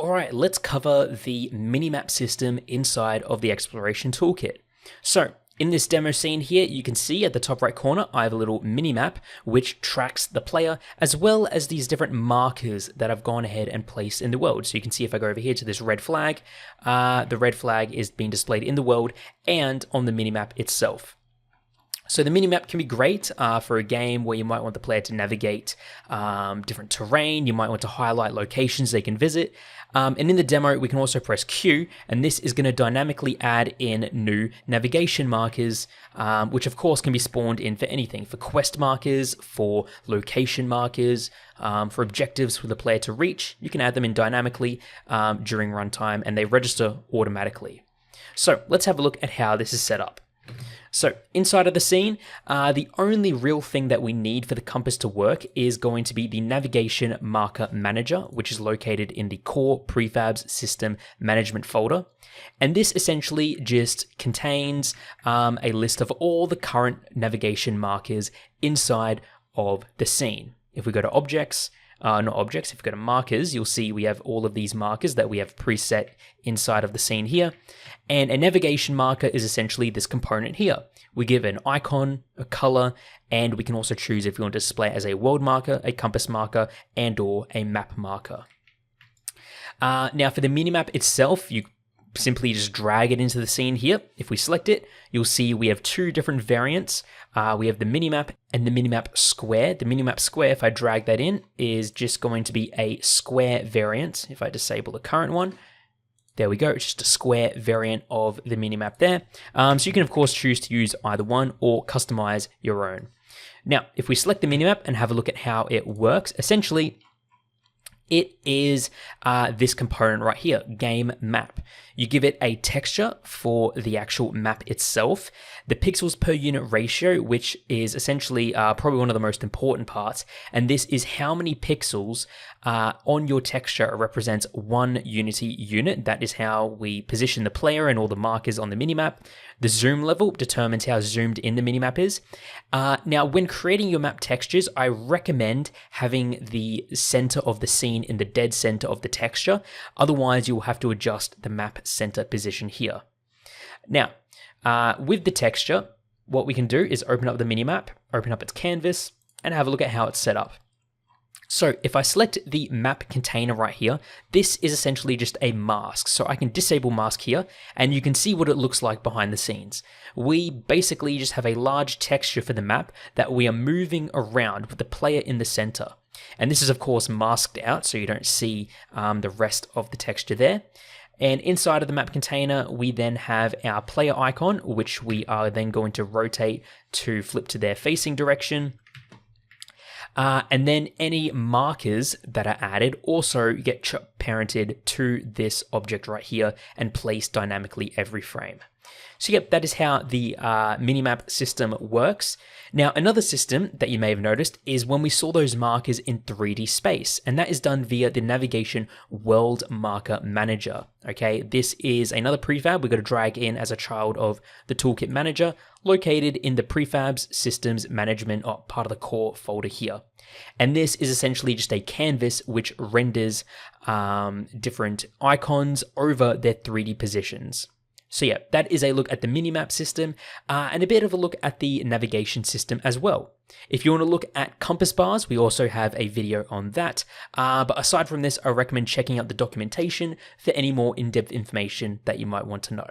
Alright, let's cover the Minimap system inside of the Exploration Toolkit. So, in this demo scene here, you can see at the top right corner, I have a little minimap which tracks the player, as well as these different markers that I've gone ahead and placed in the world. So you can see if I go over here to this red flag, the red flag is being displayed in the world and on the minimap itself. So the minimap can be great for a game where you might want the player to navigate different terrain, you might want to highlight locations they can visit. And in the demo, we can also press Q, and this is going to dynamically add in new navigation markers, which of course can be spawned in for anything, for quest markers, for location markers, for objectives for the player to reach. You can add them in dynamically during runtime, and they register automatically. So let's have a look at how this is set up. So inside of the scene, the only real thing that we need for the compass to work is going to be the navigation marker manager, which is located in the core prefabs system management folder. And this essentially just contains a list of all the current navigation markers inside of the scene. If we go to objects, not objects, if we go to markers, you'll see we have all of these markers that we have preset inside of the scene here. And a navigation marker is essentially this component here. We give an icon, a color, and we can also choose if we want to display it as a world marker, a compass marker, and or a map marker. Now for the minimap itself, you simply just drag it into the scene here. If we select it, you'll see we have two different variants. We have the minimap and the minimap square. The minimap square, if I drag that in, is just going to be a square variant. If I disable the current one, there we go, it's just a square variant of the minimap there. So you can of course choose to use either one or customize your own. Now, if we select the minimap and have a look at how it works, essentially, it is this component right here, game map. You give it a texture for the actual map itself, the pixels per unit ratio, which is essentially probably one of the most important parts, and this is how many pixels on your texture represents one Unity unit. That is how we position the player and all the markers on the minimap. The zoom level determines how zoomed in the minimap is. Now, when creating your map textures, I recommend having the center of the scene in the dead center of the texture. Otherwise, you will have to adjust the map center position here. Now, with the texture, what we can do is open up the minimap, open up its canvas, and have a look at how it's set up. So if I select the map container right here, this is essentially just a mask. So I can disable mask here, and you can see what it looks like behind the scenes. We basically just have a large texture for the map that we are moving around with the player in the center. And this is of course masked out, so you don't see the rest of the texture there. And inside of the map container, we then have our player icon, which we are then going to rotate to flip to their facing direction. And then any markers that are added also get parented to this object right here and placed dynamically every frame. So yep, that is how the minimap system works. Now, another system that you may have noticed is when we saw those markers in 3D space, and that is done via the navigation world marker manager. Okay, this is another prefab we've got to drag in as a child of the toolkit manager, located in the prefabs systems management part of the core folder here. And this is essentially just a canvas which renders different icons over their 3D positions. So yeah, that is a look at the minimap system and a bit of a look at the navigation system as well. If you want to look at compass bars, we also have a video on that. But aside from this, I recommend checking out the documentation for any more in-depth information that you might want to know.